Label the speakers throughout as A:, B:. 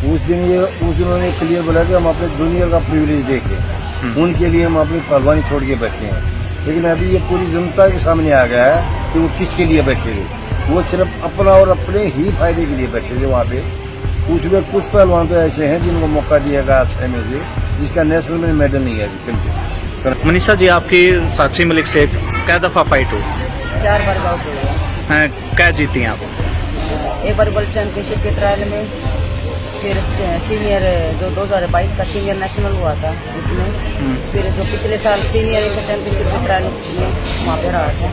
A: उस दिन उन्होंने क्लियर बोला कि हम अपने जूनियर का प्रिविलेज देखें, उनके लिए हम अपनी पहलवानी छोड़ के बैठे हैं। लेकिन अभी ये पूरी जनता के सामने आ गया है कि वो किसके लिए बैठे थे। वो सिर्फ अपना और अपने ही फायदे के लिए बैठे थे वहाँ पे। उसमें कुछ पहलवान तो ऐसे हैं जिनको मौका दिया गया 6 में से, जिसका नेशनल में मेडल नहीं है अभी।
B: मनीषा जी, आपकी साक्षी मलिक से कै दफा फाइट हुई?
C: 4 बार आउट हुए।
B: क्या जीती हैं आप?
C: एक बार वर्ल्ड चैंपियनशिप के ट्रायल में, फिर सीनियर जो 2022 का सीनियर नेशनल हुआ था उसमें, फिर जो पिछले साल सीनियर चैंपियनशिप के ट्रायल में वहाँ पे रहा था।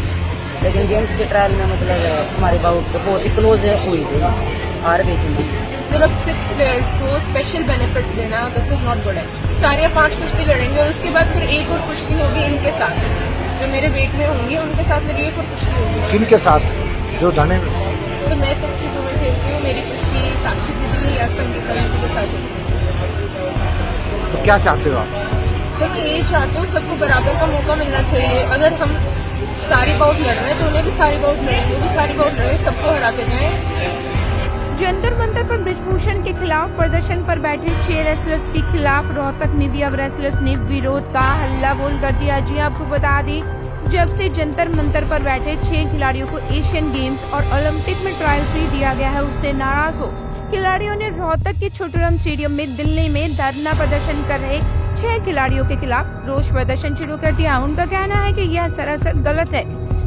C: लेकिन गेम्स के ट्रायल में मतलब हमारी बाउट तो बहुत ही क्लोज हुई थी, हार गई थी।
D: सिर्फ 6 प्लेयर्स को स्पेशल बेनिफिट्स देना, दिस इज नॉट गुड। 4 या 5 कुश्ती लड़ेंगे और उसके बाद फिर एक और कुश्ती होगी इनके साथ, जो मेरे वेट में होंगी उनके साथ मेरी एक और कुश्ती होगी।
E: किनके साथ? जो धने
D: तो मैं 62 में खेलती हूँ, मेरी कुश्ती साक्षी दीदी या संगीता दीदी के साथ होगी।
E: तो क्या चाहते हो आप?
D: सर मैं यही चाहती हूँ सबको बराबर का मौका मिलना चाहिए। अगर हम सारी बाउट लड़ रहे हैं तो उन्हें भी सारी बाउट लड़ेंगे, वो भी सारी बाउट लड़े, सबको हराते जाएं।
F: जंतर मंतर पर ब्रिजभूषण के खिलाफ प्रदर्शन पर बैठे 6 रेसलर्स के खिलाफ रोहतक में भी अब रेसलर्स ने विरोध का हल्ला बोल कर दिया। जी आपको बता दें, जब से जंतर मंतर पर बैठे 6 खिलाड़ियों को एशियन गेम्स और ओलंपिक में ट्रायल फ्री दिया गया है, उससे नाराज हो खिलाड़ियों ने रोहतक के छोटूराम स्टेडियम में दिल्ली में धरना प्रदर्शन कर रहे 6 खिलाड़ियों के खिलाफ रोष प्रदर्शन शुरू कर दिया। उनका कहना है कि यह सरासर गलत है,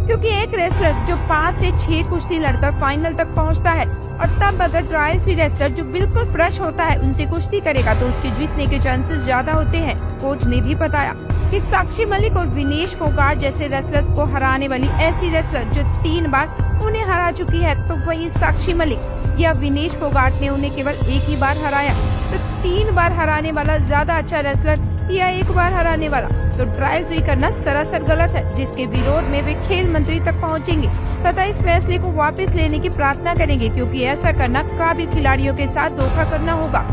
F: क्योंकि एक रेसलर जो 5 से 6 कुश्ती लड़कर फाइनल तक पहुंचता है और तब अगर ट्रायल फ्री रेसलर जो बिल्कुल फ्रेश होता है उनसे कुश्ती करेगा तो उसके जीतने के चांसेस ज्यादा होते हैं। कोच ने भी बताया कि साक्षी मलिक और विनेश फोगाट जैसे रेसलर्स को हराने वाली ऐसी रेसलर जो 3 बार उन्हें हरा चुकी है, तो वही साक्षी मलिक या विनेश फोगाट ने उन्हें केवल एक ही बार हराया, तो 3 बार हराने वाला ज्यादा अच्छा रेसलर या एक बार हराने वाला। तो ट्रायल फ्री करना सरासर गलत है, जिसके विरोध में वे खेल मंत्री तक पहुंचेंगे तथा इस फैसले को वापस लेने की प्रार्थना करेंगे, क्योंकि ऐसा करना काबिल खिलाड़ियों के साथ धोखा करना होगा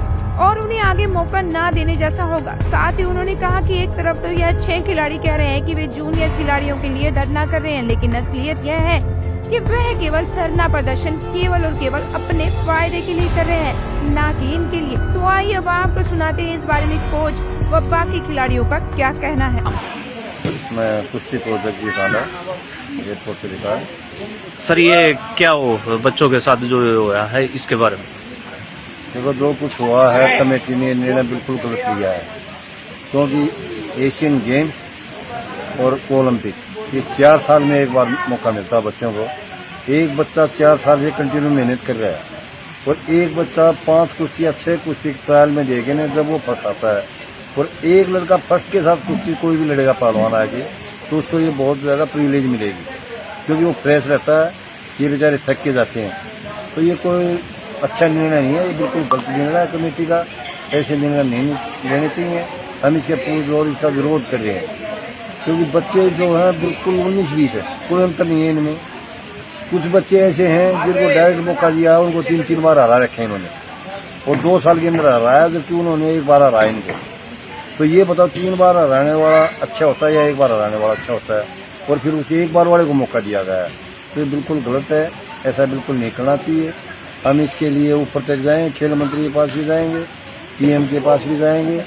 F: और उन्हें आगे मौका ना देने जैसा होगा। साथ ही उन्होंने कहा कि एक तरफ तो यह 6 खिलाड़ी कह रहे हैं कि वे जूनियर खिलाड़ियों के लिए धरना कर रहे हैं, लेकिन असलियत यह है कि वह केवल धरना प्रदर्शन केवल और केवल अपने फायदे के लिए कर रहे हैं, ना कि इनके लिए। तो आइए अब आपको सुनाते हैं इस बारे में कोच व बाकी खिलाड़ियों का क्या कहना है।
A: मैं कुश्ती कोच जगदीश आंडा एयरपोर्ट से लिखा है।
B: सर, ये क्या हो बच्चों के साथ जो हुआ है इसके बारे में?
A: देखो, जो कुछ हुआ है कमेटी ने निर्णय बिल्कुल गलत लिया है, क्योंकि एशियन गेम्स और ओलंपिक ये 4 साल में एक बार मौका मिलता है बच्चों को। एक बच्चा 4 साल से कंटिन्यू मेहनत कर रहा है और एक बच्चा 5 कुश्ती या 6 कुश्ती ट्रायल में देखे ना, जब वो फर्स्ट आता है और एक लड़का फर्स्ट के साथ कुश्ती कोई भी लड़ेगा पहलवान आके, तो उसको ये बहुत ज़्यादा प्रिविलेज मिलेगी, क्योंकि वो फ्रेश रहता है। ये बेचारे थक के जाते हैं, तो ये कोई अच्छा निर्णय नहीं है, ये बिल्कुल गलत निर्णय है कमेटी का। ऐसे निर्णय नहीं लेने चाहिए। हम इसके पूर्ण और इसका विरोध कर रहे हैं, क्योंकि बच्चे जो हैं बिल्कुल 19-20 है, कोई अंतर नहीं है इनमें। कुछ बच्चे ऐसे हैं जिनको डायरेक्ट मौका दिया है, उनको 3-3 बार हरा रखे हैं इन्होंने, और 2 साल के अंदर हराया, जबकि उन्होंने एक बार हराया इनको। तो ये बताओ, 3 बार हराने वाला अच्छा होता है या एक बार हराने वाला अच्छा होता है? और फिर उसे एक बार वाले को मौका दिया गया है, तो ये बिल्कुल गलत है। ऐसा बिल्कुल नहीं करना चाहिए। हम इसके लिए ऊपर तक जाएंगे, खेल मंत्री के पास भी जाएंगे, पीएम के पास भी जाएंगे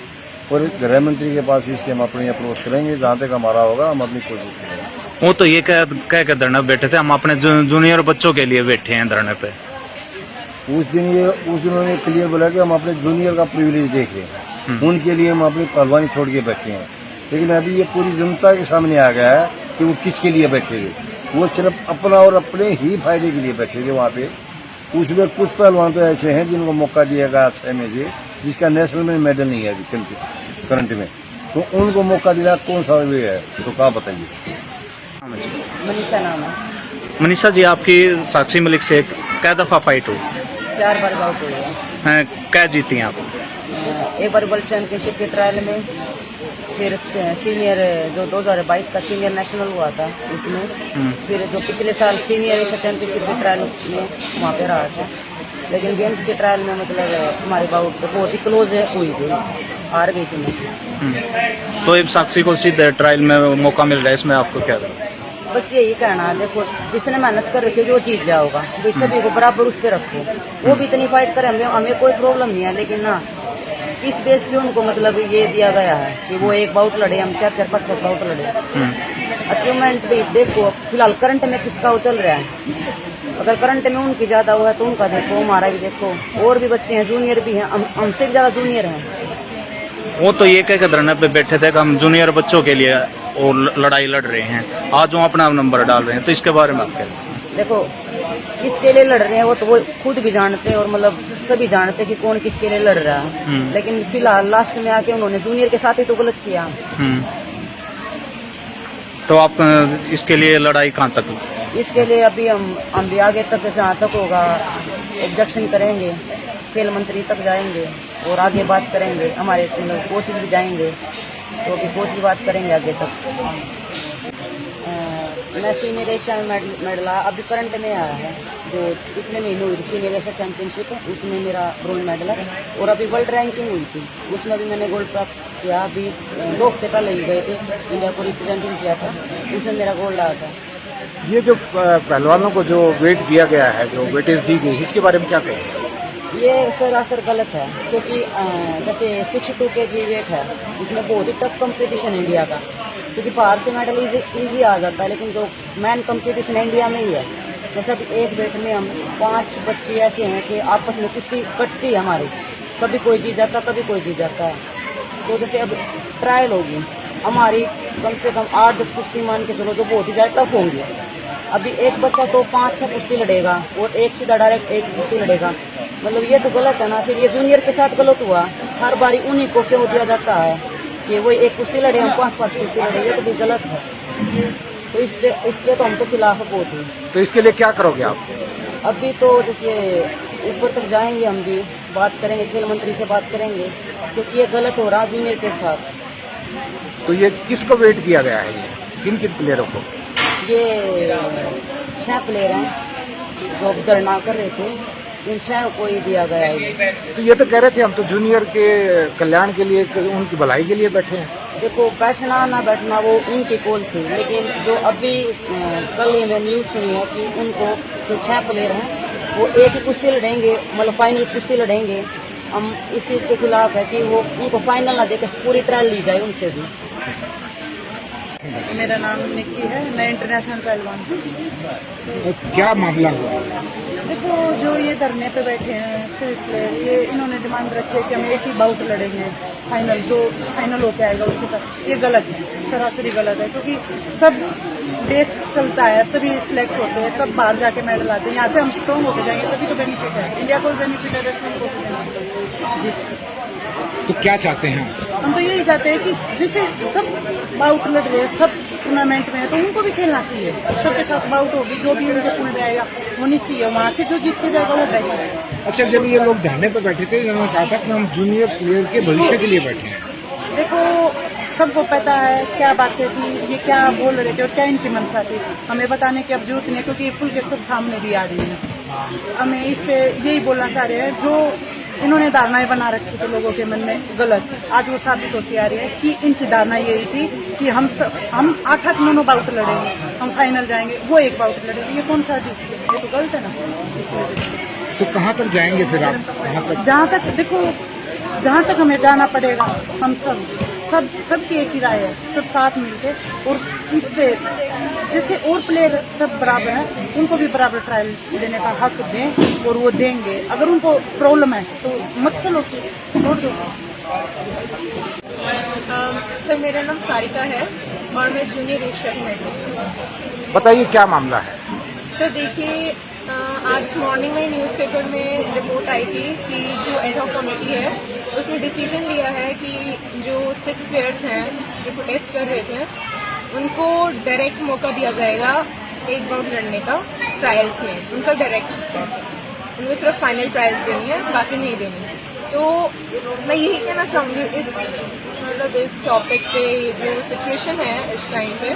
A: और गृह मंत्री के पास भी इसके हम अपनी अप्रोच करेंगे। जहाँ तक हमारा होगा हम अपनी कोशिश करेंगे।
B: वो तो ये कह कर धरना बैठे थे, हम अपने जूनियर बच्चों के लिए बैठे हैं धरने पे।
A: उस दिन उन्होंने क्लियर बोला कि हम अपने जूनियर का प्रिविलेज देख रहे हैं, उनके लिए हम अपनी पहलवानी छोड़ के बैठे हैं। लेकिन अभी ये पूरी जनता के सामने आ गया है कि वो किसके लिए बैठे थे। वो सिर्फ अपना और अपने ही फायदे के लिए बैठे थे वहाँ पे। उसमें कुछ पहलवान तो ऐसे हैं जिनको मौका दिया गया 6 में से, जिसका नेशनल में मेडल नहीं है अभी करंट में, तो उनको मौका दिला कौन सा वे है? तो क्या बताइए।
C: मनीषा नाम है।
B: मनीषा जी, आपकी साक्षी मलिक से कै दफा फाइट हुई?
C: 4 बार आउट हुए।
B: क्या जीती हैं आप?
C: एक बार वर्ल्ड चैंपियनशिप के ट्रायल में, फिर सीनियर जो 2022 का सीनियर नेशनल हुआ था उसमें, फिर जो पिछले साल सीनियर चैंपियनशिप के ट्रायल में वहाँ पे रहा था। लेकिन गेम्स के ट्रायल में मतलब हमारी बाउट तो बहुत ही क्लोज हुई थी, हार गई थी मैं।
B: तो अब साक्षी को सीधे ट्रायल में मौका मिल रहा है, इसमें आपको क्या लगा?
C: बस यही कहना है, देखो जिसने मेहनत कर रखी है वो जीत जाओगा, भाई सभी को बराबर उस पर रखो। वो भी इतनी फाइट करे, हमें कोई प्रॉब्लम नहीं है, लेकिन ना इस बेस पे उनको मतलब ये दिया गया है कि वो एक बाउट लड़े, हम 4-4, 5-5 बाउट लड़े। अचीवमेंट भी देखो फिलहाल करंट में किसका वो चल रहा है, अगर करंट में उनकी ज्यादा हुआ है तो उनका देखो, हमारा भी देखो, और भी बच्चे हैं, जूनियर भी हैं, हमसे भी ज्यादा जूनियर हैं।
B: वो तो ये कह के धरने पे बैठे थे कि हम जूनियर बच्चों के लिए और लड़ाई लड़ रहे हैं, आज वो अपना नंबर डाल रहे हैं, तो इसके बारे में आप क्या?
C: देखो किसके लिए लड़ रहे हैं वो तो वो खुद भी जानते हैं, और मतलब सभी जानते हैं कि कौन किसके लिए लड़ रहा है, लेकिन फिलहाल लास्ट में आके उन्होंने जूनियर के साथ ही तो गलत किया।
B: तो आप इसके लिए लड़ाई कहाँ तक?
C: इसके लिए अभी हम भी आगे तक जहाँ तक होगा ऑब्जेक्शन करेंगे, खेल मंत्री तक जाएंगे और आगे बात करेंगे, हमारे कोच भी जाएंगे तो अभी कोच भी बात करेंगे आगे तक। मैं सीनियर एशिया मेडल अभी करंट में आया है, जो पिछले महीने हुई थी सीनियर एशिया चैंपियनशिप, उसमें मेरा ब्रोंज मेडल है, और अभी वर्ल्ड रैंकिंग हुई थी उसमें भी मैंने गोल्ड प्राप्त किया। अभी 2 हफ्ते पहले ही गए थे, इंडिया को रिप्रेजेंटिंग किया था, उसमें मेरा गोल्ड आया था।
E: ये जो पहलवानों को जो वेट दिया गया है, जो वेटेज दी गई, इसके बारे में क्या कहेंगे?
C: ये सरासर गलत है, क्योंकि जैसे 62 kg वेट है, उसमें बहुत ही टफ कंपटीशन है इंडिया का, क्योंकि बाहर से मेडल इजी आ जाता है, लेकिन जो मेन कंपटीशन इंडिया में ही है। जैसे अभी एक वेट में हम 5 बच्चे ऐसे हैं कि आपस में कुश्ती कटती है हमारी, कभी कोई जीत जाता कभी कोई जीत जाता है। तो जैसे अब ट्रायल होगी हमारी, कम से कम 8-10 कुश्ती मान के चलो, जो बहुत ही ज़्यादा टफ होंगी। अभी एक बच्चा तो 5-6 कुश्ती लड़ेगा और एक सीधा डायरेक्ट एक कुश्ती लड़ेगा, मतलब ये तो गलत है ना। फिर ये जूनियर के साथ गलत हुआ, हर बारी उन्हीं को क्यों दिया जाता है कि वो एक कुश्ती लड़े, हम 5-5 कुश्ती लड़े, ये तो भी गलत है। तो इसके तो हम तो खिलाफ बहुत ही।
E: तो इसके लिए क्या करोगे आप?
C: अभी तो जैसे ऊपर तक जाएंगे, हम भी बात करेंगे, खेल मंत्री से बात करेंगे, क्योंकि ये गलत हो रहा जूनियर के साथ।
E: तो ये किसको वेट दिया गया है, ये किन किन प्लेयरों को?
C: ये 6 प्लेयर हैं जो अब धरना कर रहे थे, इन 6 को ही दिया गया है।
E: तो ये तो कह रहे थे हम तो जूनियर के कल्याण के लिए, उनकी भलाई के लिए बैठे हैं।
C: देखो बैठना ना बैठना वो उनकी कॉल थी, लेकिन जो अभी कल ही मैं न्यूज़ सुनी है कि उनको जो 6 प्लेयर हैं वो एक ही कुश्ती लड़ेंगे, मतलब फाइनल कुश्ती लड़ेंगे। हम इस चीज़ के खिलाफ है कि वो उनको फाइनल ना देकर पूरी ट्रायल ली जाए उनसे भी।
G: मेरा नाम निक्की है, मैं इंटरनेशनल पहलवान हूँ।
E: तो क्या मामला हुआ?
G: देखो जो ये धरने पे बैठे हैं सिर्फ ये इन्होंने डिमांड रखी है कि हम एक ही बाउट लड़ेंगे फाइनल, जो फाइनल होके आएगा उसके साथ। ये गलत है, सरासरी गलत है, क्योंकि सब देश चलता है तभी सिलेक्ट होते हैं, तब बाहर जाके मेडल आते हैं। यहाँ से हम स्ट्रॉन्ग होते जाएंगे तभी तो बेनिफिट है, इंडिया को बेनिफिट है, रेस्टोरेंट को बेनिफिट। जी
E: तो क्या चाहते हैं?
G: हम तो यही चाहते हैं कि जैसे सब बाउट लड़ रहे हैं, सब टूर्नामेंट में है, तो उनको भी खेलना चाहिए, सबके साथ बाउट होगी, जो भी उनके पुणे में आएगा होनी चाहिए, वहाँ से जो जीत के जाएगा वो बेस्ट है।
E: अच्छा, जब ये लोग धरने पे बैठे थे, इन्होंने कहा था कि हम जूनियर प्लेयर के भविष्य के लिए बैठे हैं।
G: देखो सबको पता है क्या बातें थी, ये क्या बोल रहे थे और क्या इनकी मंशा थी, हमें बताने की अब जरूरत नहीं है, क्योंकि ये खुल के सब सामने भी आ रही है। हमें इस पे यही बोलना चाह रहे हैं, जो इन्होंने धारणाएं बना रखी थी लोगों के मन में गलत, आज वो साबित होती आ रही है कि इनकी धारणा यही थी कि हम 8-8 9 बाउट लड़ेंगे, हम फाइनल जाएंगे, वो एक बाउट लड़ेंगे। ये कौन सा डिसीजन, ये तो गलत है ना। इसलिए
E: तो कहाँ तक जाएंगे फिर आप? कहाँ तक?
G: जहाँ तक देखो, जहाँ तक हमें जाना पड़ेगा, हम सबकी एक ही राय है, सब साथ मिलके, और इस पे जैसे और प्लेयर सब बराबर हैं, उनको भी बराबर ट्रायल देने का हक दें, और वो देंगे। अगर उनको प्रॉब्लम है तो मत चलो, छोड़ दो।
D: सर मेरा नाम सारिका है और मैं जूनियर एशिया की मेडलिस्ट हूँ।
E: बताइए क्या मामला है?
D: सर देखिए, आज मॉर्निंग में न्यूज़पेपर में रिपोर्ट आई थी कि जो एडहॉक कमेटी है उसने डिसीजन लिया है कि जो 6 प्लेयर्स हैं जो प्रोटेस्ट कर रहे थे उनको डायरेक्ट मौका दिया जाएगा एक बाउट लड़ने का ट्रायल्स में। उनका डायरेक्ट, उनको सिर्फ फाइनल ट्रायल्स देनी है, बाकी नहीं देनी। तो मैं यही कहना चाहूँगी इस टॉपिक पे, जो सिचुएशन है इस टाइम पे,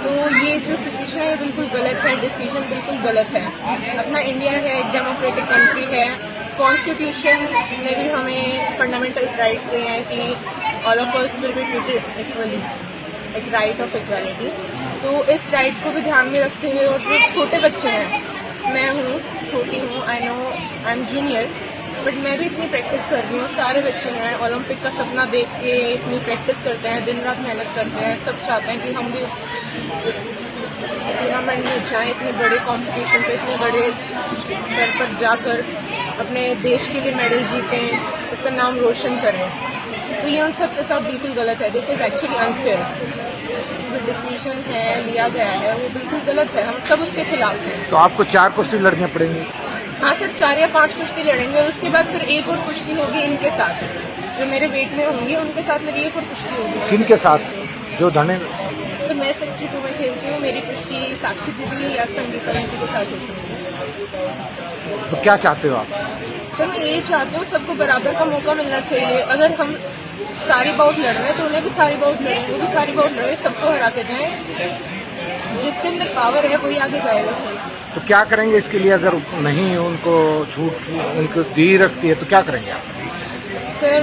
D: तो ये जो सिचुएशन है बिल्कुल गलत है, डिसीजन बिल्कुल गलत है। अपना इंडिया है, एक डेमोक्रेटिक कंट्री है, कॉन्स्टिट्यूशन ने भी हमें फंडामेंटल राइट्स दिए हैं कि all of us will be treated equally, एक राइट ऑफ इक्वालिटी। तो इस राइट को भी ध्यान में रखते हुए और जो छोटे बच्चे हैं, मैं हूँ छोटी हूँ, I know I am junior, but मैं भी इतनी प्रैक्टिस कर रही हूँ। सारे बच्चे हैं ओलंपिक का सपना देख के इतनी प्रैक्टिस करते हैं, दिन रात मेहनत करते हैं। सब चाहते हैं कि हम भी उस टूर्नामेंट में जाएं, इतने बड़े कंपटीशन पे, इतने बड़े स्तर पर जाकर अपने देश के लिए मेडल जीतें, उसका नाम रोशन करें। तो ये उन सब के साथ बिल्कुल गलत है। This is actually unfair. जो डिसीजन है लिया गया है वो बिल्कुल गलत है, हम सब उसके खिलाफ हैं।
E: तो आपको 4 कुश्ती लड़नी पड़ेंगी?
D: हाँ सर, 4 या 5 कुश्ती लड़ेंगे और उसके बाद फिर एक और कुश्ती होगी इनके साथ, जो मेरे वेट में होंगी उनके साथ मेरी एक और कुश्ती होगी।
E: किन के साथ? जो धने
D: तो मैं 62 में खेलती हूँ, मेरी कुश्ती साक्षी दीदी या संगीता आंटी के साथ होती है।
E: तो क्या चाहते हो आप?
D: सर मैं ये चाहती हूँ सबको बराबर का मौका मिलना चाहिए। अगर हम सारी बाउट लड़ रहे हैं तो उन्हें भी सारी बाउट लड़े, वो भी सारी बाउट लड़े, सबको हरा के जाएं। जिसके अंदर पावर है वही आगे जाएगा सर।
E: तो क्या करेंगे इसके लिए? अगर नहीं उनको छूट उनको दी रखती है तो क्या करेंगे आप?
D: सर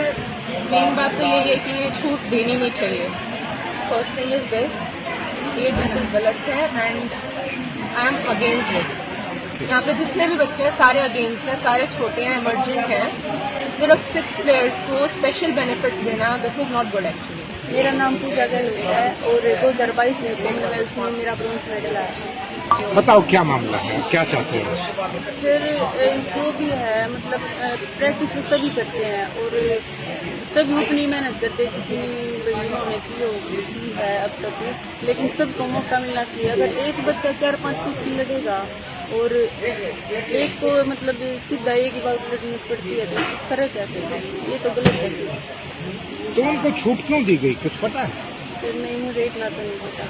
D: मेन बात तो यही है कि ये छूट देनी नहीं चाहिए। फर्स्ट थिंग इज दिस, ये बिल्कुल गलत है and I am against it. यहाँ पे जितने भी बच्चे हैं सारे अगेंस्ट हैं, सारे छोटे हैं, इमर्जिंग हैं। सिर्फ 6 प्लेयर्स को स्पेशल बेनिफिट्स देना, this is not good actually.
C: मेरा नाम पूजा गहलोत है और 2022 में कॉमनवेल्थ में मेरा ब्रॉन्ज मेडल आया।
E: बताओ क्या मामला है, क्या चाहते हो?
C: फिर जो भी है मतलब प्रैक्टिस तो सभी करते हैं और सभी उतनी मेहनत करते हैं जितनी भाई उन्होंने की है अब तक, लेकिन सबको मौका मिलना चाहिए। अगर एक बच्चा 4-5 कुश्ती लड़ेगा और एक को मतलब सीधा एक ही बार लड़नी पड़ती है तो फर्क है, ये तो गलत है।
E: तो उनको छूट क्यों दी गई, कुछ पता है?
C: सर नहीं, मुझे इतना तो नहीं पता।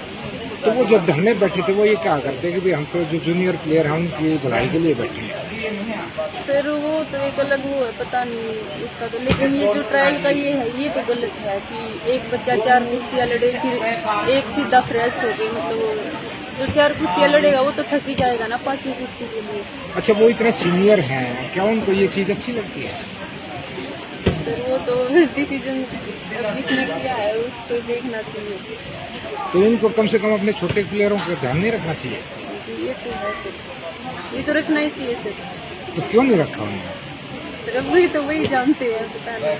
E: तो वो जब धरने बैठे थे वो ये क्या करते कि भाई हम तो जो जूनियर प्लेयर हैं उनकी भलाई के लिए बैठे हैं?
C: सर वो तो एक अलग वो है, पता नहीं इसका तो, लेकिन ये जो ट्रायल का ये है ये तो गलत है कि एक बच्चा 4 कुश्तियाँ लड़े फिर एक सीधा फ्रेश हो गई। मतलब जो 4 कुश्तियाँ लड़ेगा वो तो थक ही जाएगा ना 5वीं कुश्ती के लिए।
E: अच्छा, वो इतने सीनियर हैं, क्या उनको ये चीज़ अच्छी लगती है?
C: सर वो तो डिसीजन जिसने किया है उसको देखना चाहिए।
E: तो इनको कम से कम अपने छोटे प्लेयरों का ध्यान नहीं रखना चाहिए?
C: ये तो है सर, ये तो रखना ही चाहिए सर।
E: तो क्यों नहीं रखा उन्होंने?
C: सर अब वही तो वही जानते हैं, पता नहीं।